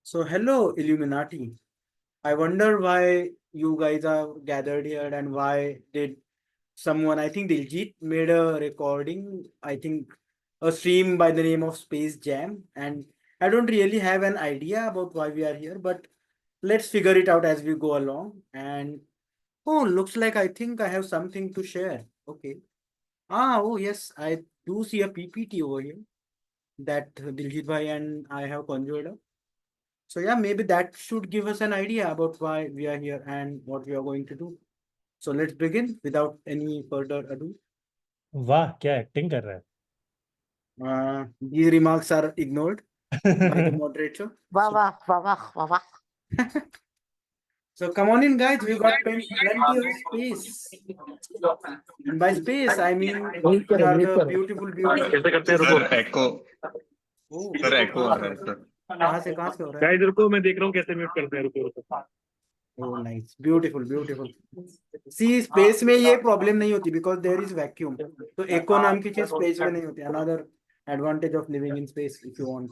So, hello, Illuminati. I wonder why you guys are gathered here and why did someone, I think Diljit made a recording, I think a stream by the name of Space Jam. And I don't really have an idea about why we are here, but let's figure it out as we go along. And oh, looks like I think I have something to share. Okay. Oh, yes, I do see a PPT over here that Diljit bhai and I have conjured up. So yeah, maybe that should give us an idea about why we are here and what we are going to do. So let's begin without any further ado. वाह क्या acting कर रहा These remarks are ignored by the है moderator. वाह So, वाह वाह वाह वाह वाह so come on in, guys. We got plenty of space. And by space, I mean these are the beautiful, beautiful. कैसे करते हैं रुको सर एको Oh, सर echo एको कहाँ आ से रहा हो है रहा है? सर कहाँ से हो रहा है? गाइस रुको मैं देख रहा हूँ कैसे म्यूट करते हैं रुको रुको Oh, nice. Beautiful, beautiful. See, space में ये problem नहीं होती because there is vacuum. तो echo नाम की चीज space में नहीं होती. Another advantage of living in space if you want.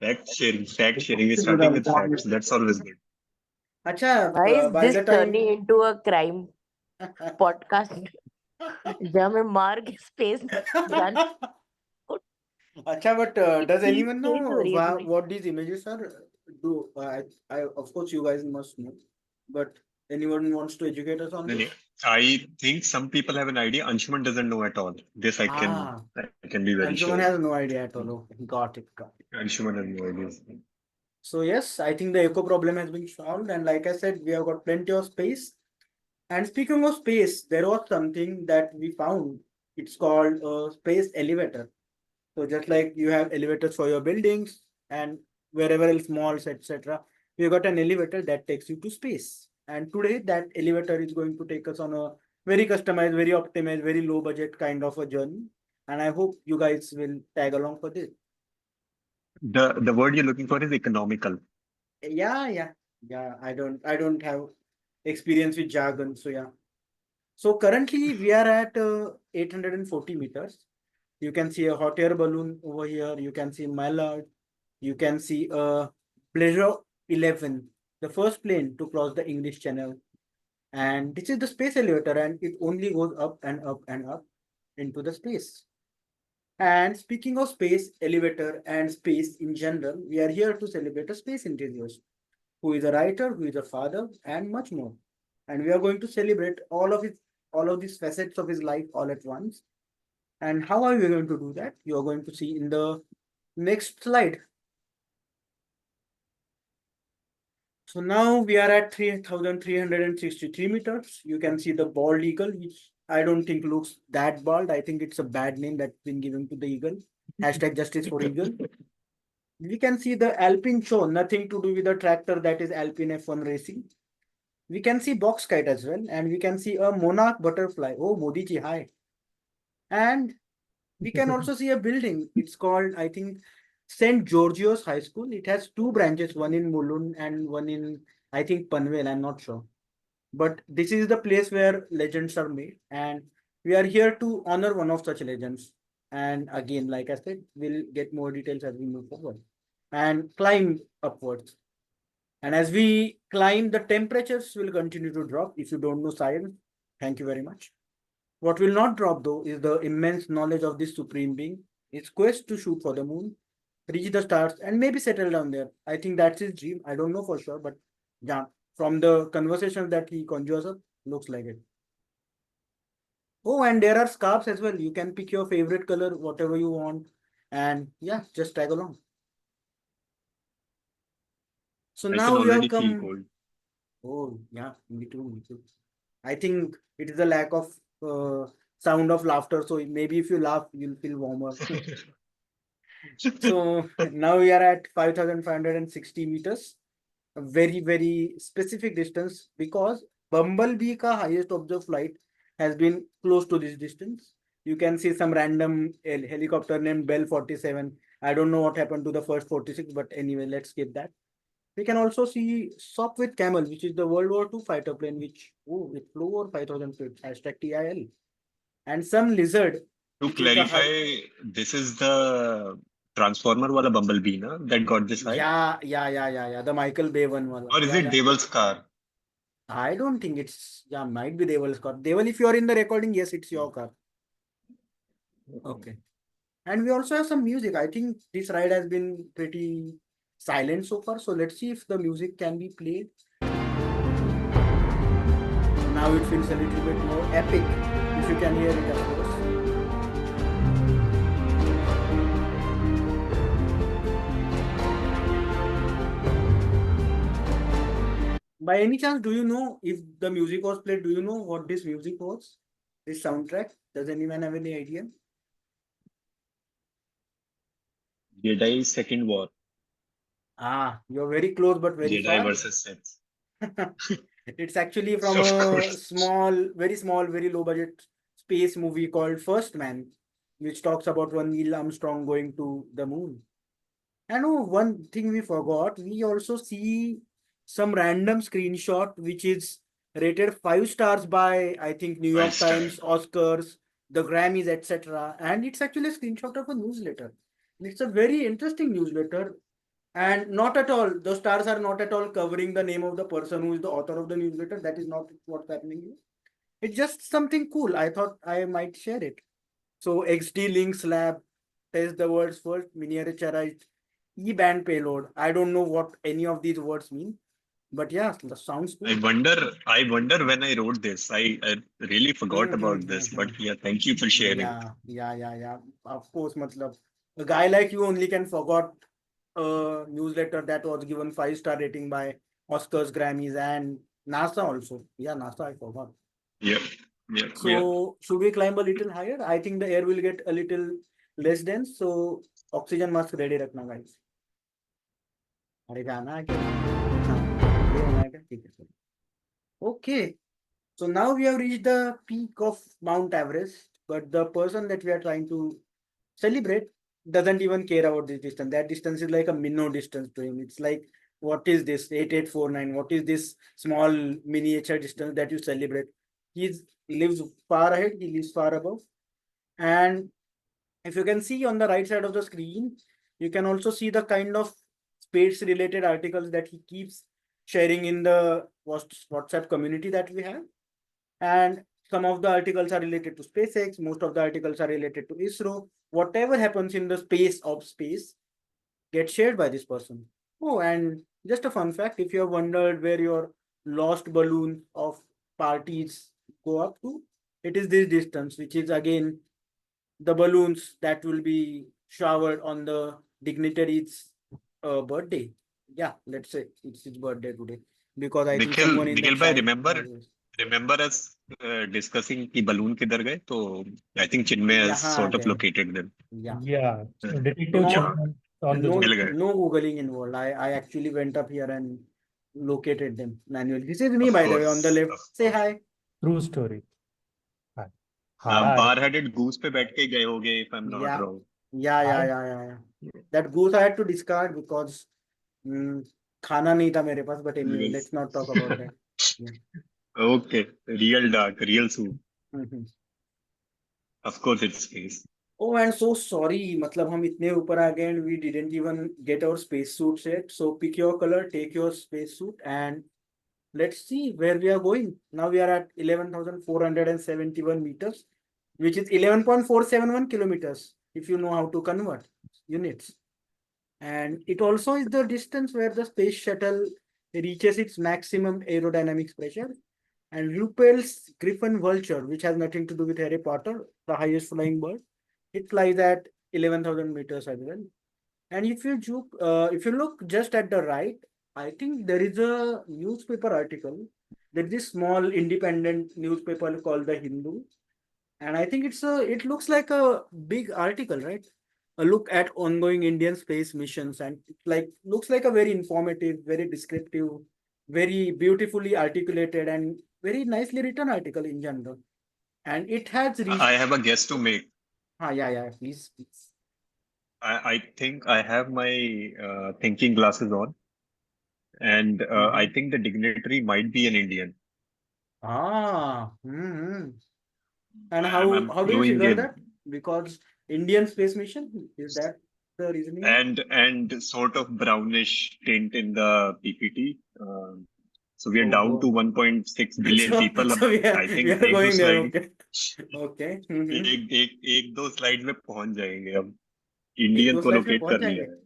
Fact sharing we starting with facts that's always good अच्छा, guys by this the time turning into a crime podcast जहां मैं मार के स्पेस जान अच्छा, but does चीज anyone know change हो रही है पूरी what these images are? Do I of course you guys must know, but anyone wants to educate us on नहीं this? नहीं I think some people have an idea Anshuman doesn't know at all this I Ah, can be very Anshuman sure has no idea at all. Okay, got it, got it. Anshuman have no idea So yes, I think the echo problem has been solved, and like I said, we have got plenty of space. And speaking of space, there was something that we found. It's called a space elevator. So just like you have elevators for your buildings and wherever else malls, etc., you got an elevator that takes you to space. And today that elevator is going to take us on a very customized, very optimized, very low budget kind of a journey. And I hope you guys will tag along for this. the word you're looking for is economical Yeah. I don't have experience with jargon, so yeah. So currently we are at 840 meters. You can see a hot air balloon over here. You can see Mallard. You can see a Pleasure 11, the first plane to cross the English Channel. And this is the space elevator, and it only goes up and up and up into the space. And speaking of space, elevator, and space in general, we are here to celebrate a space enthusiast who is a writer, who is a father, and much more. And we are going to celebrate all of these facets of his life all at once. And how are we going to do that? You are going to see in the next slide. So now we are at 3,363 meters. You can see the bald eagle, which I don't think looks that bald. I think it's a bad name that's been given to the eagle. Hashtag justice for eagle. We can see the Alpine show, nothing to do with the tractor that is Alpine F1 racing. We can see box kite as well, and we can see a monarch butterfly. Oh, Modi ji, hi. And we can also see a building. It's called, I think, St. Georgios High School. It has two branches, one in Mulund and one in, I think, Panvel. I'm not sure. But this is the place where legends are made. And we are here to honor one of such legends. And again, like I said, we'll get more details as we move forward and climb upwards. And as we climb, the temperatures will continue to drop. If you don't know science, thank you very much. What will not drop though is the immense knowledge of this supreme being, his quest to shoot for the moon, reach the stars, and maybe settle down there. I think that's his dream. I don't know for sure, but yeah, from the conversations that he conjures up, looks like it. Oh, and there are scarves as well. You can pick your favorite color, whatever you want, and yeah, just tag along. So I can now we have already feel come. cold Oh, yeah, me too, me too. I think it is a lack of sound of laughter. So maybe if you laugh, you'll feel warmer. So now we are at 5,560 meters, a very, very specific distance because Bumblebee ka highest observed flight has been close to this distance. You can see some random helicopter named Bell 47. I don't know what happened to the first 46, but anyway, let's skip that. We can also see SOP with Camel, which is the World War II fighter plane, which it flew over 5,000 feet, hashtag TIL. And some lizard, to which is the clarify this is the Transformer wala Bumblebee, na? That got this high? Yeah. The Michael Bay one wala. Or is it Yeah. Devil's car? I don't think it's, yeah, might be Devil's car. Devil, if you are in the recording, yes, it's your car. Okay. And we also have some music. I think this ride has been pretty silent so far. So let's see if the music can be played. Now it feels a little bit more epic. If you can hear it, of course. By any chance, do you know if the music was played? Do you know what this music was? This soundtrack? Does anyone have any idea? Jedi Second War. Ah, you're very close but very Jedi far. versus Sith. It's actually from Of a course. small, very low budget space movie called First Man, which talks about one Neil Armstrong going to the moon. And oh, one thing we forgot, we also see some random screenshot which is rated 5 stars by, I think, New Five York star. Times, Oscars, the Grammys, etc. And it's actually a screenshot of a newsletter. And it's a very interesting newsletter. And not at all, the stars are not at all covering the name of the person who is the author of the newsletter. That is not what's happening here. It's just something cool. I thought I might share it. So XD Links Lab test the world's first miniaturized E-band payload. I don't know what any of these words mean, but yeah, that sounds cool. I wonder when I wrote this. I really forgot about this. Hmm. But yeah, thank you for sharing. Yeah. Of course, matlab, a guy like you only can forgot a newsletter that was given 5 star rating by Oscars, Grammys, and NASA also. Yeah, NASA, I forgot. Yeah. Yeah. So should we climb a little higher? I think the air will get a little less dense. So oxygen mask ready रखना guys. अरे जाना है क्या? हाँ, ये होना है क्या? ठीक है sir. Okay. So now we have reached the peak of Mount Everest, but the person that we are trying to celebrate doesn't even care about this distance. That distance is like a minnow distance to him. It's like, what is this? 8849. What is this small miniature distance that you celebrate? He lives far ahead, he lives far above. And if you can see on the right side of the screen, you can also see the kind of space related articles that he keeps sharing in the WhatsApp community that we have. And some of the articles are related to SpaceX, most of the articles are related to ISRO. Whatever happens in the space of space gets shared by this person. Oh, and just a fun fact, if you have wondered where your lost balloon of parties go up to, it is this distance, which is again the balloons that will be showered on the dignitary's birthday. Yeah, let's say it's his birthday today because I think someone in the Nikhil bhai, chat. remember us discussing कि balloon किधर गए? तो I think Chinmay has यहाँ आ sort of गए. located them. Yeah. Yeah, Uh, detective No, Chinman on the no, job. मिल गए. no googling involved. I actually went up here and located them manually. This is me, Of by the way, on the course. left. Of Say course. hi. True story. Hi. Bar-headed goose पे बैठ के गए होगे if I'm not Yeah. wrong. Yeah. That goose I had to discard because खाना नहीं था मेरे पास. But anyway, let's not talk about that. Yeah. Okay, real dark, real soup. Mhm. Of course, it's space. Oh, and so sorry. मतलब हम इतने ऊपर आ गए and we didn't even get our space suits yet. So pick your color, take your space suit, and let's see where we are going. Now we are at 11,471 meters, which is 11.471 kilometers, if you know how to convert units. And it also is the distance where the space shuttle reaches its maximum aerodynamics pressure. And Ruppel's Griffon Vulture, which has nothing to do with Harry Potter, the highest flying bird, it flies at 11,000 meters as well. And if you look just at the right, I think there is a newspaper article. There is this small independent newspaper called the Hindu, and I think it looks like a big article, right? A look at ongoing Indian space missions, and it looks like a very informative, very descriptive, very beautifully articulated, and very nicely written article in general. And it has I reached. have a guess to make. Yeah. Please. I think I have my thinking glasses on, and I Mhm. think the dignitary might be an Indian. Ah. Hmm. And I'm how do you cluing figure in. that? Because Indian space mission is that? the reasoning? and sort of brownish tint in the PPT. So we are Oh down to God. 1.6 billion So, people. so I we think are एक दो going there. slide Okay. Okay. एक एक एक दो slide में पहुंच जाएंगे हम. एक इंडियन दो को स्लाइड्स में लोकेट पहुंच कर लिया जाएंगे. है.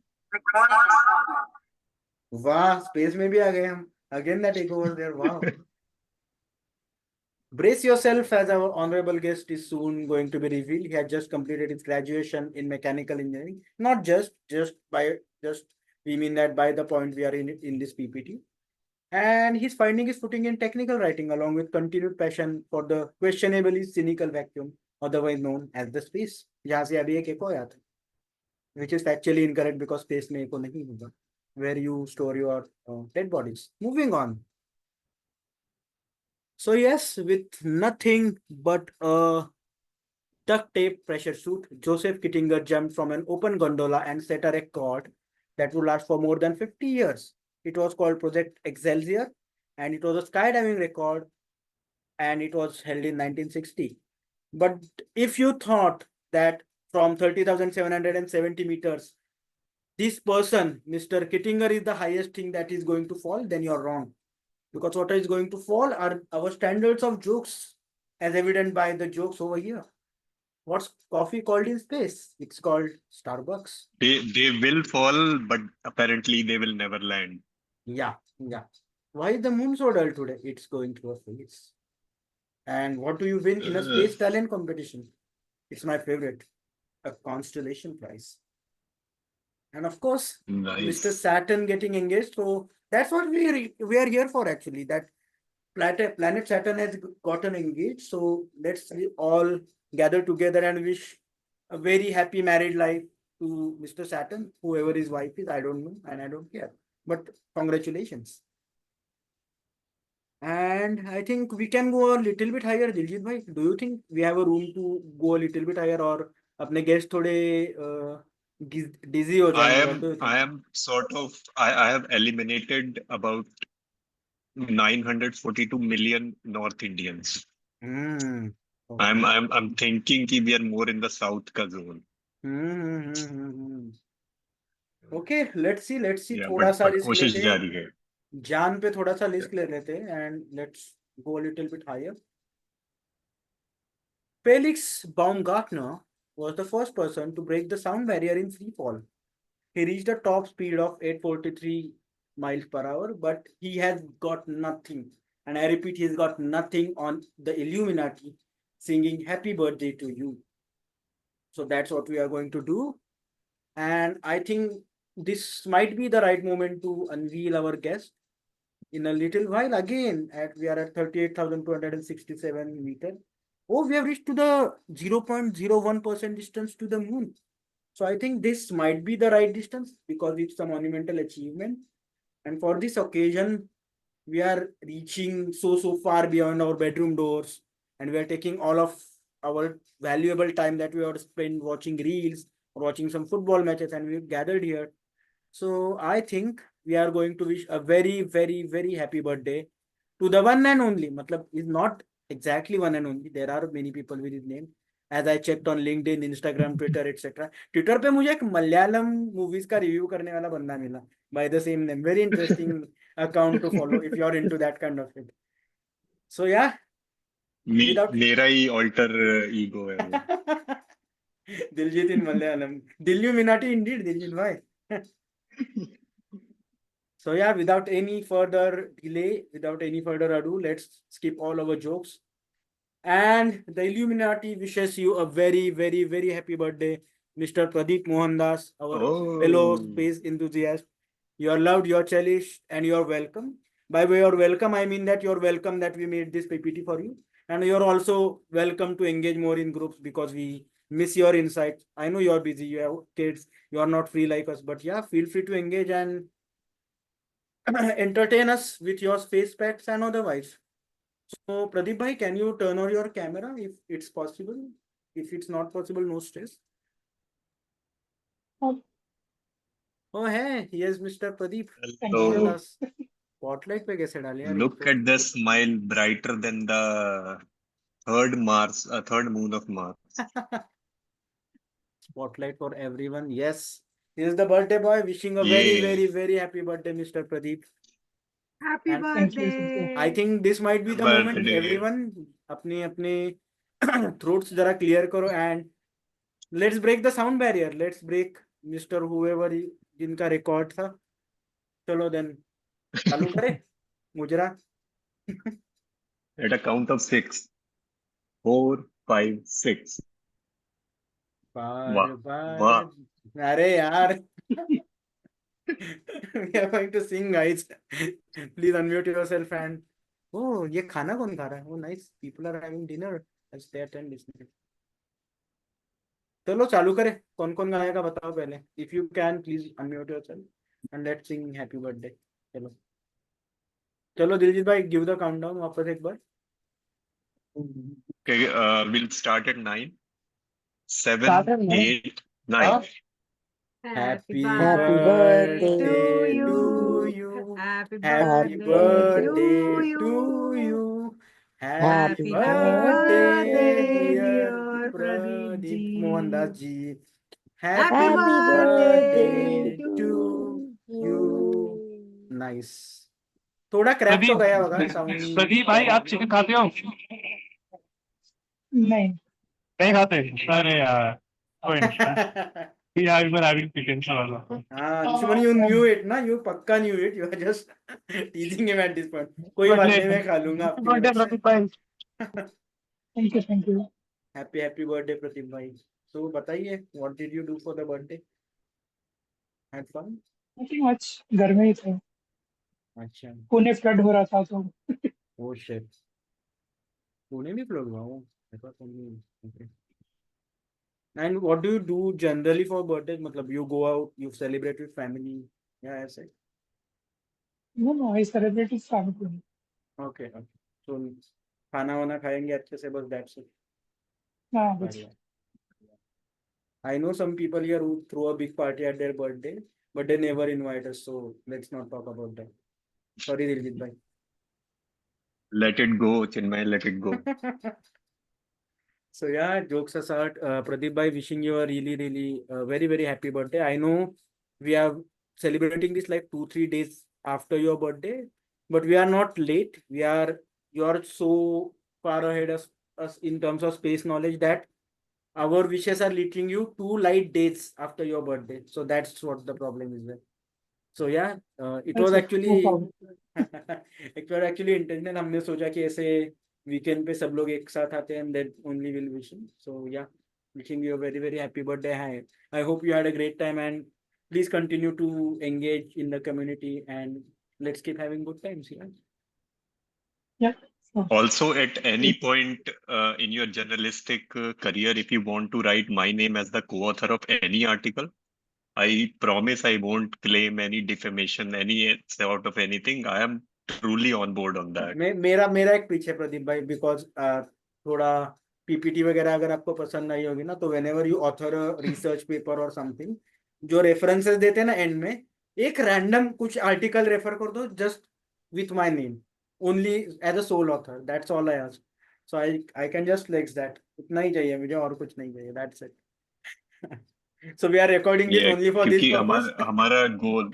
वाह, स्पेस में भी आ गए हम. Again that ego was there. Wow. Brace yourself as our honorable guest is soon going to be revealed. He had just completed his graduation in mechanical engineering. Not just we mean that by the point we are in this PPT. And he's finding his footing in technical writing along with continued passion for the questionably cynical vacuum, otherwise known as the space. जहाँ से अभी एक echo आया था, which is factually incorrect because space में echo नहीं होगा, where you store your dead bodies. Moving on. So yes, with nothing but a duct tape pressure suit, Joseph Kittinger jumped from an open gondola and set a record that would last for more than 50 years. It was called Project Excelsior, and it was a skydiving record, and it was held in 1960. But if you thought that from 30,770 meters, this person, Mr. Kittinger, is the highest thing that is going to fall, then you're wrong. Because what is going to fall are our standards of jokes, as evident by the jokes over here. What's coffee called in space? It's called Starbucks. They will fall, but apparently they will never land. Yeah, yeah. Why is the moon so dull today? It's going through a phase. And what do you win in a space talent competition? It's my favorite, a constellation prize. And of course, Mr. Nice. Saturn getting engaged. So that's what we are here for actually. That planet Saturn has gotten engaged. So let's all gather together and wish a very happy married life to Mr. Saturn, whoever his wife is. I don't know and I don't care. But congratulations. And I think we can go a little bit higher, Diljit bhai. Do you think we have a room to go a little bit higher or अपने guest थोड़े dizzy हो I जाएंगे? What do you am think? I am sort of I have eliminated about 942 million North Indians. Hmm. I'm thinking कि we are more in the south का zone. Okay, let's see Yeah, थोड़ा सा but risk कोशिश लेते हैं, जारी है. जान पे थोड़ा सा Yeah. रिस्क ले लेते हैं and let's go a little bit higher. Felix Baumgartner was the first person to break the sound barrier in free fall. He reached a top speed of 843 miles per hour, but he has got nothing. And I repeat, he's got nothing on the Illuminati singing happy birthday to you. So that's what we are going to do. And I think this might be the right moment to unveil our guest. In a little while, again, we are at 38,267 meters. Oh, we have reached to the 0.01% distance to the moon. So I think this might be the right distance because it's a monumental achievement. And for this occasion, we are reaching so far beyond our bedroom doors, and we are taking all of our valuable time that we have spent watching reels or watching some football matches, and we've gathered here. So I think we are going to wish a very happy birthday to the one and only. Matlab is not exactly one and only. There are many people with his name. As I checked on LinkedIn, Instagram, Twitter, etc. Twitter पे मुझे एक Malayalam movies का review करने वाला बंदा मिला by the same name. Very interesting account to follow if you're into that kind of it. So yeah, without मेरा ही alter ego है वो. Diljit in Malayalam. Dilluminati indeed, Diljit bhai. So yeah, without any further delay, without any further ado, let's skip all our jokes. And the Illuminati wishes you a very happy birthday, Mr. Pradeep Mohandas, our fellow Oh, space enthusiast. You are loved, you are cherished, and you are welcome. By way of welcome, I mean that you're welcome that we made this PPT for you. And you're also welcome to engage more in groups because we miss your insights. I know you're busy, you have kids, you are not free like us, but yeah, feel free to engage and entertain us with your space packs and otherwise. So, Pradeep bhai, can you turn on your camera if it's possible? If it's not possible, no stress. Oh. Oh, hey, here's Mr. Pradeep hello. Mohandas. Spotlight पे कैसे डाले यार Look इनको? at the smile brighter than the third moon of Mars. Spotlight for everyone. Yes, He is the birthday boy. Wishing a very, Yay. very, very happy birthday, Mr. Pradeep. Happy And Thank you. birthday. I think this might be the moment Birthday. everyone अपने अपने throats जरा clear करो and let's break the sound barrier. Let's break Mr. Whoever जिनका record था. चलो then चालू करें मुजरा. At a count of 6. 4, 5, 6. बार वाह बार वाह अरे यार we are going to sing, guys. Please unmute yourself and oh ये खाना कौन खा रहा है? Oh nice, people are having dinner as they attend this. चलो चालू करें. कौन कौन गाएगा बताओ पहले. If you can please unmute yourself and let's sing happy birthday. चलो चलो दिलजीत भाई give the countdown वापस एक बार. Okay, we'll start at 9, 7, Start at 9. 8, 9. Happy Happy birthday birthday to to you. Happy Happy birthday birthday to to you. you. Happy Happy Happy birthday, birthday, dear dear Pradeep Pradeep ji. Mohandas ji. Happy Happy Happy birthday birthday birthday to to to you. you. Nice. थोड़ा crack तो गया होगा sound. Pradeep भाई आप chicken खाते हो? नहीं नहीं खाते? अरे यार कोई नहीं यार, मैं हैविंग चिकन वाला. दुश्मन you knew it ना. You पक्का knew it. You are just teasing him at this point. कोई बात नहीं, मैं खा लूंगा आपकी बर्थडे तरफ प्रदीप भाई. थैंक यू से. हैप्पी बर्थडे प्रदीप भाई. तो बताइए what did you do for the birthday? Had fun? Nothing much घर में ही थे अच्छा. पुणे फ्लड हो रहा था तो Oh shit. पुणे में फ्लड हुआ हूँ. Okay. And what do you do generally for birthdays? मतलब you go out, you celebrate with family. या ऐसे. No I celebrate with family Okay. So खाना वाना खाएंगे अच्छे से बस that's it. हां बस बढ़िया. I know some people here who throw a big party at their birthday, but they never invite us. So let's not talk about that. Sorry, Diljit bhai. Let it go, Chinmay, let it go. So yeah, jokes aside, Pradeep bhai, wishing you a really, really very, very happy birthday. I know we are celebrating this like 2-3 days after your birthday, but we are not late. You are so far ahead of us in terms of space knowledge that our wishes are reaching you 2 light days after your birthday. So that's what the problem is there. So yeah, it was actually it was actually intentional. हमने सोचा कि ऐसे weekend पे सब लोग एक साथ आते हैं and then only will wish him. So yeah, wishing you a very, very happy birthday. I hope you had a great time and please continue to engage in the community and let's keep having good times. Yeah. या Also, at any point in your journalistic career, if you want to write my name as the co-author of any article, I promise I won't claim any defamation, any sort of anything. I am truly on board on that. मेरा एक पीछे प्रदीप भाई because थोड़ा PPT वगैरह अगर आपको पसंद नहीं होगी ना तो whenever you author a research paper or something जो रेफरेंसेस देते हैं ना एंड में एक रैंडम कुछ आर्टिकल रेफर कर दो just with my name only as a sole author that's all I ask so I can just flex that उतना ही चाहिए मुझे और कुछ नहीं चाहिए that's it so we are recording this Yeah, only for this क्योंकि पर्पस हमारा गोल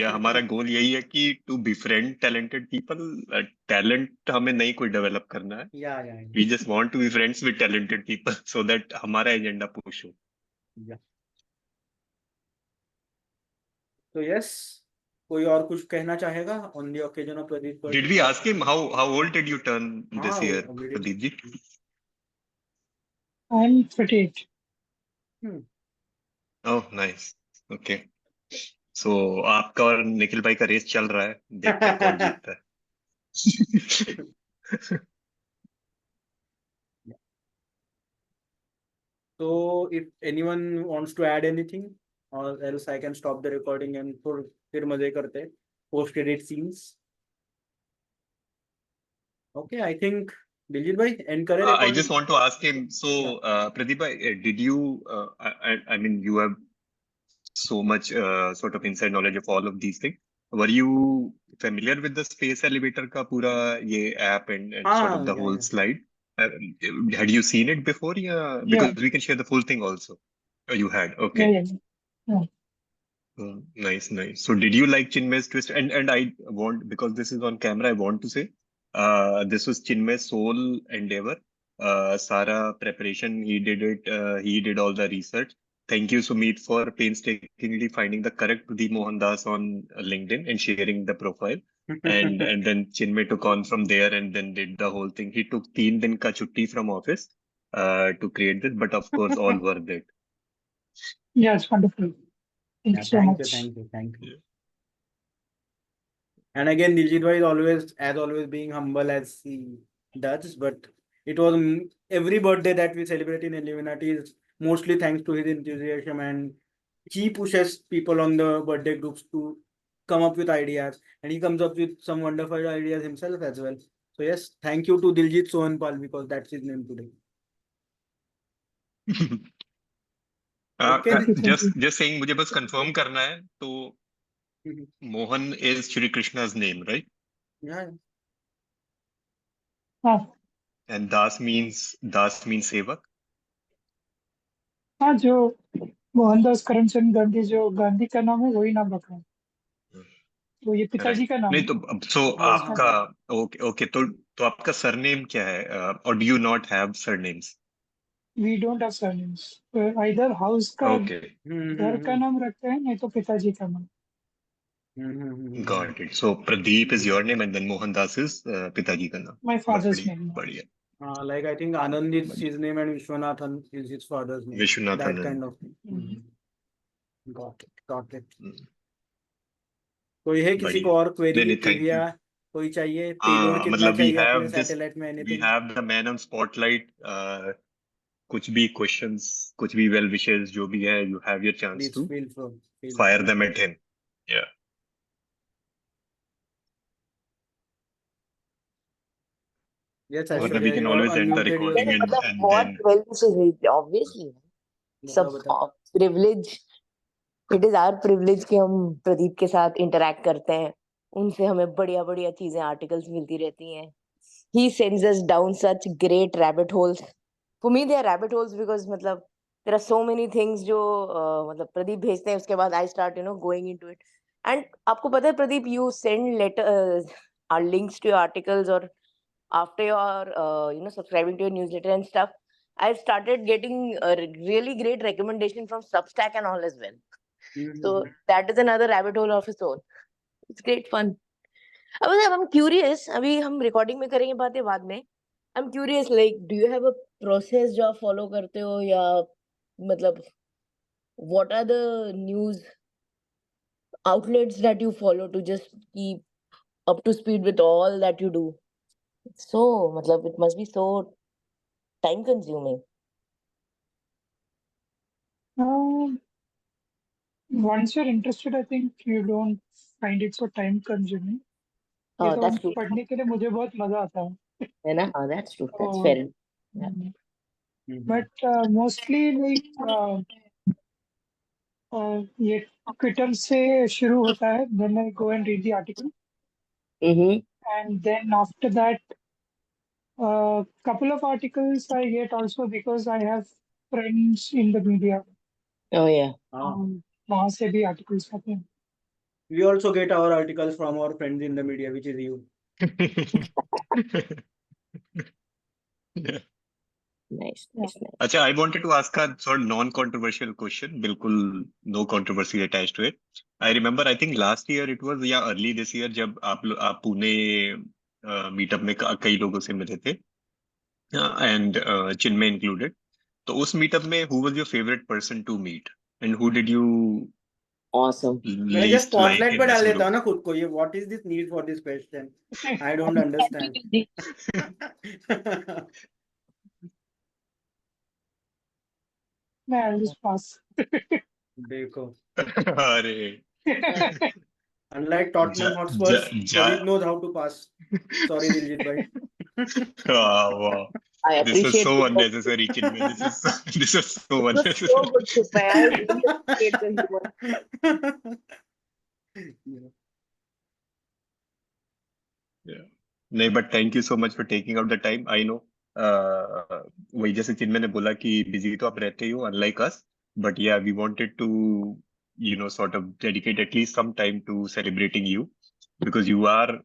हमारा गोल यही है कि to befriend talented people. Talent हमें नहीं कोई डेवलप करना है. या We just want to be friends with talented people so that हमारा एजेंडा पुश हो. तो यस कोई और कुछ कहना चाहेगा on the occasion of Pradeep Did we ask him how old did you turn this year, we did. Pradeep ji? I am 38 Oh, nice. Okay. So आपका और निखिल भाई का रेस चल रहा है. देखते हैं कौन जीतता है. So if anyone wants to add anything or else I can stop the recording and फिर मजे करते post credit scenes. Okay, I think Diljit भाई end करे I recording. just want to ask him. So, Pradeep bhai, did you? I mean, you have so much sort of inside knowledge of all of these things. Were you familiar with the space elevator ka pura ye app and sort of the yeah, whole yeah. slide? Had you seen it before? Yeah, because we can share the full thing also. You had. Okay. या Nice, nice. So did you like Chinmay's twist? And I want, because this is on camera, I want to say, this was Chinmay's sole endeavor. Sara preparation, he did it. He did all the research. Thank you, Sumit, for painstakingly finding the correct Pradeep Mohandas on LinkedIn and sharing the profile. And then Chinmay took on from there and then did the whole thing. He took 3 दिन का छुट्टी from office to create this, but of course, all worth it. Yeah, it's wonderful. Thank Yeah, you so thank you, much. thank you, thank you. Yeah. And again, Diljit Bhai is always, as always, being humble as he does. But it was every birthday that we celebrate in Illuminati is mostly thanks to his enthusiasm, and he pushes people on the birthday groups to come up with ideas, and he comes up with some wonderful ideas himself as well. So yes, thank you to Diljit Sohanpal because that's his name today. Okay. Thank you. Thank you. just saying, मुझे बस confirm करना है तो Mhm. Mohan is Shri Krishna's name, right? Yeah. हाँ And Das means sevak. हाँ, जो मोहनदास करमचंद गांधी, जो गांधी का नाम है वही नाम रखा है, तो ये पिताजी Right. का नाम नहीं है। तो so हाँ, आपका okay okay तो आपका सरनेम क्या है? Or do you not have surnames? We don't have surnames, either house का Okay, घर का नाम रखते हैं, नहीं तो पिताजी का नाम। got it. So Pradeep is your name and then Mohandas is पिताजी का नाम. माय फादर्स बढ़िया नेम। बढ़िया. Like I think Anand is his name and Vishwanathan is his father's name. Vishwanathan That and- kind of thing. Got it, got it. Hmm. कोई है किसी को बढ़िया. और क्वेरी नहीं, thank you. ट्रिविया कोई चाहिए? पेलोड कितना मतलब we चाहिए अपने have this, सैटेलाइट में? we anything? have the man on spotlight. कुछ भी questions, कुछ भी well wishes, जो भी है, you have your chance please to feel free fire them at him. Yeah. Yes Or we Aishwarya, can you are always end the unmuted, you recording are and मतलब बहुत then well wishes, obviously बताओ सब बताओ. privilege, it is our privilege कि हम प्रदीप के साथ interact करते हैं, उनसे हमें बढ़िया बढ़िया चीजें आर्टिकल्स मिलती रहती हैं. He sends us down such great rabbit holes. For me they are rabbit holes because मतलब there are so many things जो मतलब प्रदीप भेजते हैं, उसके बाद I start going into it. And आपको पता है Pradeep, you send letters our links to your articles, or after your subscribing to your newsletter and stuff, I started getting a really great recommendation from Substack and all as well. So that is another rabbit hole of its own. It's great fun. अब I'm curious, अभी हम recording में करेंगे बातें बाद में. I'm curious, like, do you have a process जो आप follow करते हो, या मतलब what are the news outlets that you follow to just keep up to speed with all that you do? So मतलब it must be so time consuming. Once you're interested, I think you don't find it so time consuming. ये Oh, तो that's true. पढ़ने के लिए मुझे बहुत मजा आता है। है ना? Oh, that's true. That's Oh. fair enough. Yeah. But mostly like ये ट्विटर से शुरू होता है, then I go and read the article, Mm-hmm. and then after that couple of articles I get also because I have friends in the media. Oh yeah. वहाँ से भी articles आते हैं. We also get our articles from our friends in the media, which is you. Yeah. Nice, nice, nice. अच्छा, I wanted to ask a sort of non-controversial question. बिल्कुल no controversy attached to it. I remember, I think last year it was, या early this year, जब आप Pune meetup में कई लोगों से मिले थे, and Chinmay included. तो उस मीटअप में who was your favorite person to meet and who did you Awesome. मैं just least like spotlight in पे this डाल देता group? हूँ ना खुद को. ये what is this need for this question? I don't understand. मैं I'll just pass. देखो, अरे unlike Tottenham Ja- Hotspurs, Ja- Ja- Pradeep knows how to pass. Sorry, Diljit bhai. wow. I This is appreciate so the humor. unnecessary, Chinmay. This is so It was so unnecessary. good, Chinmay. I really appreciate the humor. Yeah. नहीं, but thank you so much for taking out the time. I know. वही जैसे चिन्मय ने बोला कि busy तो आप रहते ही हो, unlike us. But yeah, we wanted to sort of dedicate at least some time to celebrating you, because you are,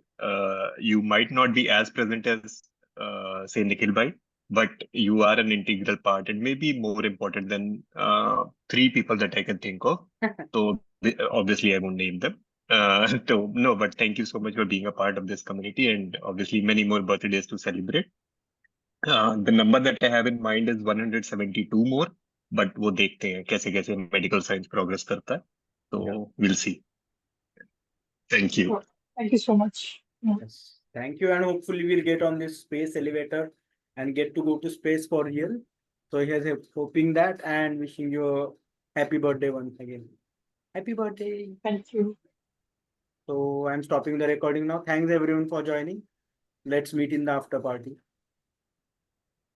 you might not be as present as, say, Nikhil Bhai, but you are an integral part and maybe more important than three people that I can think of. So obviously I won't name them. So no, but thank you so much for being a part of this community, and obviously many more birthdays to celebrate. The number that I have in mind is 172 more, but वो देखते हैं कैसे कैसे medical science progress करता है. So we'll see. Thank you. Thank you so much. Yes. Thank you, and hopefully we'll get on this space elevator and get to go to space for real. So here's hoping that and wishing you a happy birthday once again. Happy birthday. Thank you. So I'm stopping the recording now. Thanks everyone for joining. Let's meet in the after party.